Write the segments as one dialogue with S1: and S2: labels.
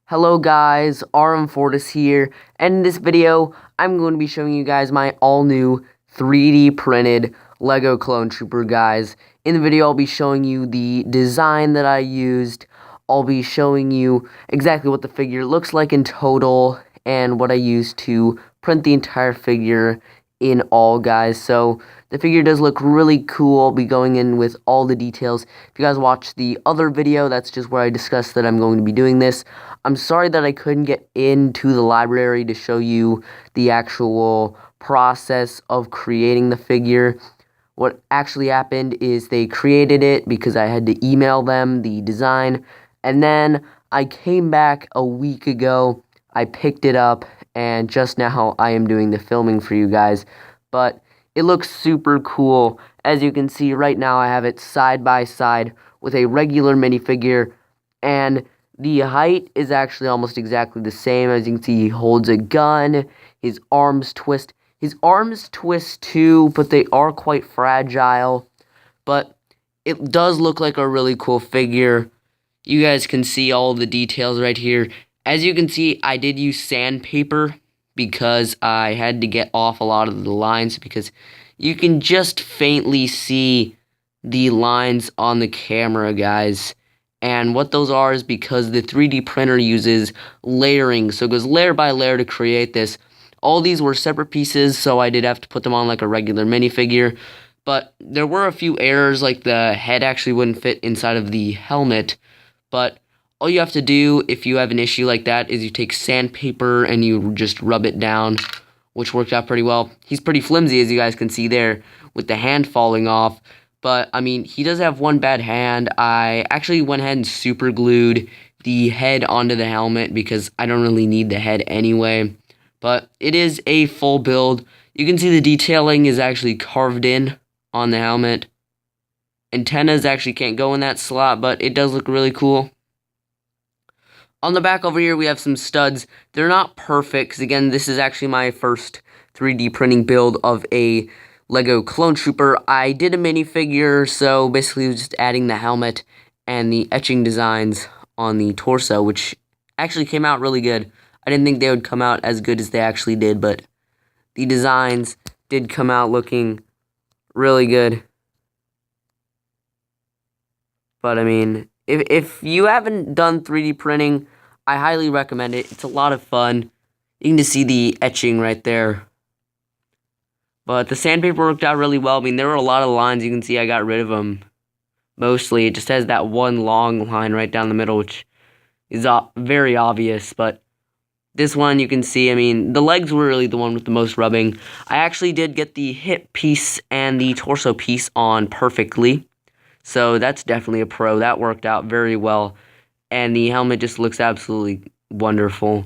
S1: Hello guys, Aurum here, and in this video, I'm going to be showing you guys my all-new 3D printed Lego Clone Trooper, guys. In the video, I'll be showing you the design that I used. I'll be showing you exactly what the figure looks like in total, and what I used to print the entire figure in all, guys. So, the figure does look really cool. I'll be going in with all the details. If you guys watched the other video, that's just where I discussed that I'm going to be doing this. I'm sorry that I couldn't get into the library to show you the actual process of creating the figure. What actually happened is they created it because I had to email them the design, and then I came back a week ago, I picked it up, and just now I am doing the filming for you guys. But it looks super cool. As you can see right now, I have it side by side with a regular minifigure, and the height is actually almost exactly the same. As you can see, he holds a gun, his arms twist. His arms twist too, but they are quite fragile. But it does look like a really cool figure. You guys can see all the details right here. As you can see, I did use sandpaper because I had to get off a lot of the lines, because you can just faintly see the lines on the camera, guys. And what those are is because the 3D printer uses layering, so it goes layer by layer to create this. All these were separate pieces, so I did have to put them on like a regular minifigure. But there were a few errors, like the head actually wouldn't fit inside of the helmet. But all you have to do if you have an issue like that is you take sandpaper and you just rub it down, which worked out pretty well. He's pretty flimsy, as you guys can see there, with the hand falling off. But, I mean, he does have one bad hand. I actually went ahead and super glued the head onto the helmet because I don't really need the head anyway. But it is a full build. You can see the detailing is actually carved in on the helmet. Antennas actually can't go in that slot, but it does look really cool. On the back over here, we have some studs. They're not perfect, because again, this is actually my first 3D printing build of a Lego Clone Trooper. I did a minifigure, so basically it was just adding the helmet and the etching designs on the torso, which actually came out really good. I didn't think they would come out as good as they actually did, but the designs did come out looking really good. But I mean, if you haven't done 3D printing, I highly recommend it. It's a lot of fun. You can just see the etching right there. But the sandpaper worked out really well. I mean, there were a lot of lines. You can see I got rid of them mostly. It just has that one long line right down the middle, which is very obvious. But this one, you can see, I mean, the legs were really the one with the most rubbing. I actually did get the hip piece and the torso piece on perfectly. So that's definitely a pro. That worked out very well. And the helmet just looks absolutely wonderful.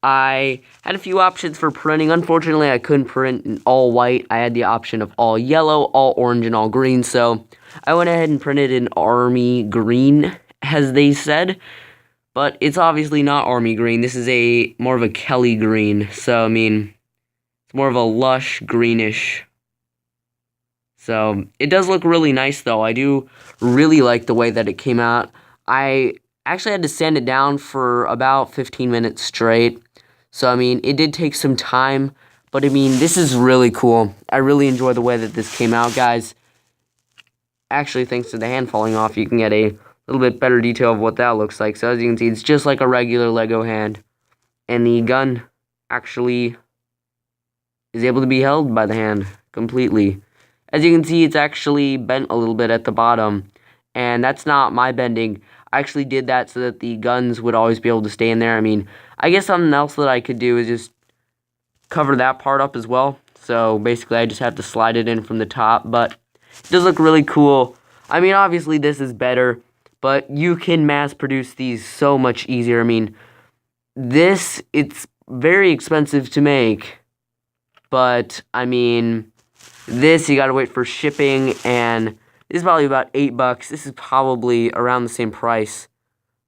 S1: I had a few options for printing. Unfortunately, I couldn't print in all white. I had the option of all yellow, all orange, and all green. So I went ahead and printed in army green, as they said. But it's obviously not army green. This is more of a Kelly green. So, I mean, it's more of a lush greenish. So it does look really nice, though. I do really like the way that it came out. I actually had to sand it down for about 15 minutes straight. So, I mean, it did take some time, but, I mean, this is really cool. I really enjoy the way that this came out, guys. Actually, thanks to the hand falling off, you can get a little bit better detail of what that looks like. So, as you can see, it's just like a regular Lego hand. And the gun actually is able to be held by the hand completely. As you can see, it's actually bent a little bit at the bottom. And that's not my bending. I actually did that so that the guns would always be able to stay in there. I mean, I guess something else that I could do is just cover that part up as well. So basically, I just have to slide it in from the top. But it does look really cool. I mean, obviously, this is better. But you can mass produce these so much easier. I mean, it's very expensive to make. But, I mean, this, you gotta wait for shipping, and this is probably about $8. This is probably around the same price.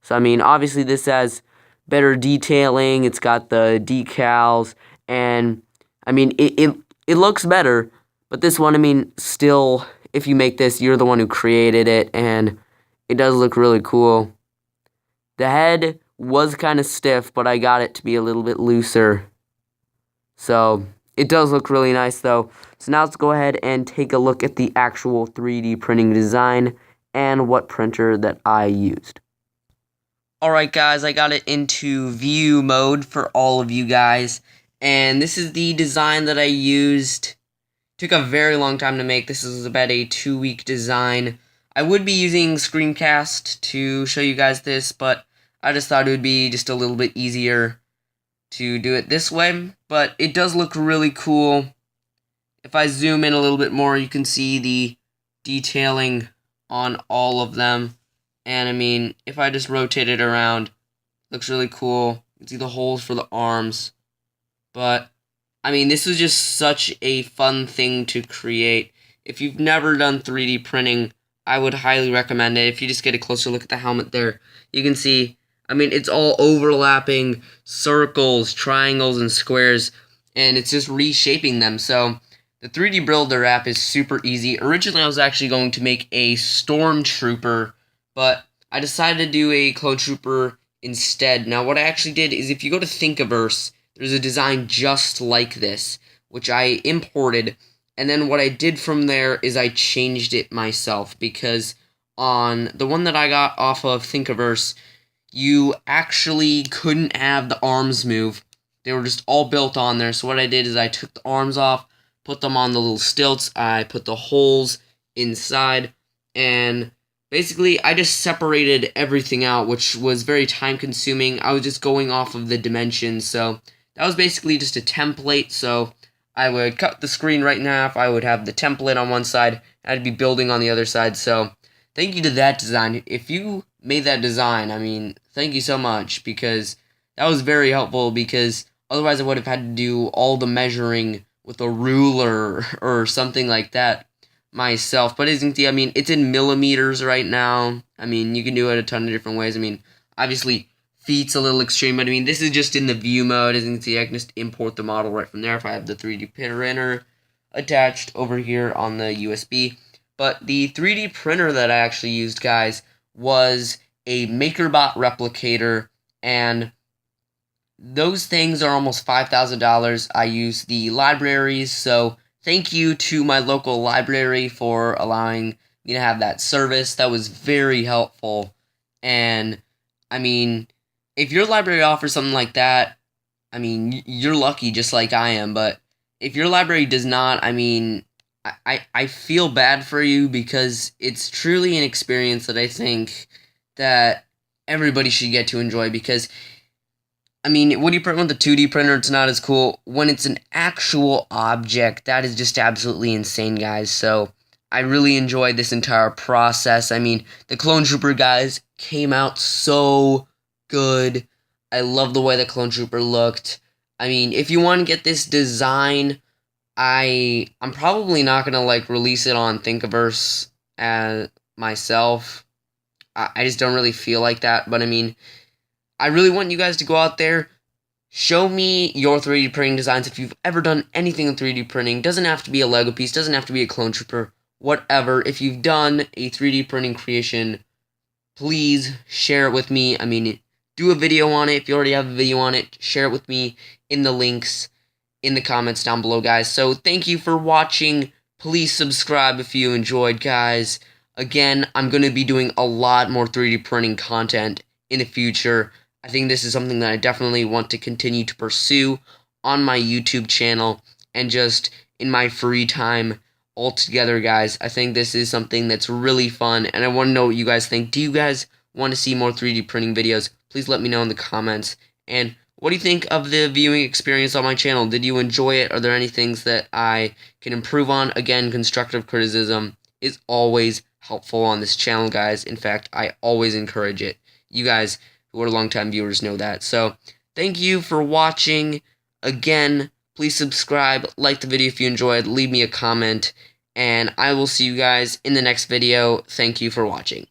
S1: So, I mean, obviously this has better detailing. It's got the decals, and, I mean, it looks better. But this one, I mean, still, if you make this, you're the one who created it, and it does look really cool. The head was kind of stiff, but I got it to be a little bit looser. So it does look really nice though. So now let's go ahead and take a look at the actual 3D printing design and what printer that I used. Alright guys, I got it into view mode for all of you guys. And this is the design that I used. Took a very long time to make. This is about a 2-week design. I would be using Screencast to show you guys this, but I just thought it would be just a little bit easier to do it this way. But it does look really cool. If I zoom in a little bit more, you can see the detailing on all of them. And I mean, if I just rotate it around, it looks really cool. You can see the holes for the arms. But I mean, this was just such a fun thing to create. If you've never done 3D printing, I would highly recommend it. If you just get a closer look at the helmet there, you can see, I mean, it's all overlapping circles, triangles, and squares, and it's just reshaping them. So the 3D Builder app is super easy. Originally, I was actually going to make a Stormtrooper, but I decided to do a Clone Trooper instead. Now, what I actually did is if you go to Thinkiverse, there's a design just like this, which I imported, and then what I did from there is I changed it myself, because on the one that I got off of Thinkiverse, you actually couldn't have the arms move. They were just all built on there, so what I did is I took the arms off, put them on the little stilts, I put the holes inside, and basically, I just separated everything out, which was very time-consuming. I was just going off of the dimensions, so that was basically just a template. So I would cut the screen right in half, I would have the template on one side, and I'd be building on the other side. So thank you to that design. If you made that design, I mean, thank you so much, because that was very helpful, because otherwise I would have had to do all the measuring with a ruler or something like that myself. But as you can see, I mean, it's in millimeters right now. I mean, you can do it a ton of different ways. I mean, obviously, feet's a little extreme, but I mean, this is just in the view mode. As you can see, I can just import the model right from there if I have the 3D printer attached over here on the USB. But the 3D printer that I actually used, guys, was a MakerBot replicator, and those things are almost $5,000. I use the libraries, so thank you to my local library for allowing me to have that service. That was very helpful. And, I mean, if your library offers something like that, I mean, you're lucky just like I am. But if your library does not, I mean, I feel bad for you, because it's truly an experience that I think that everybody should get to enjoy. Because I mean, when you print with a 2D printer, it's not as cool. When it's an actual object, that is just absolutely insane, guys. So I really enjoyed this entire process. I mean, the Clone Trooper, guys, came out so good. I love the way the Clone Trooper looked. I mean, if you want to get this design, I'm probably not going to, like, release it on Thinkiverse myself. I just don't really feel like that. But, I mean, I really want you guys to go out there, show me your 3D printing designs. If you've ever done anything in 3D printing, doesn't have to be a Lego piece, doesn't have to be a Clone Trooper, whatever. If you've done a 3D printing creation, please share it with me. I mean, do a video on it. If you already have a video on it, share it with me in the links in the comments down below, guys. So thank you for watching. Please subscribe if you enjoyed, guys. Again, I'm going to be doing a lot more 3D printing content in the future. I think this is something that I definitely want to continue to pursue on my YouTube channel and just in my free time altogether, guys. I think this is something that's really fun, and I want to know what you guys think. Do you guys want to see more 3D printing videos? Please let me know in the comments. And what do you think of the viewing experience on my channel? Did you enjoy it? Are there any things that I can improve on? Again, constructive criticism is always helpful on this channel, guys. In fact, I always encourage it. You guys who are longtime viewers know that. So, thank you for watching. Again, please subscribe, like the video if you enjoyed, leave me a comment, and I will see you guys in the next video. Thank you for watching.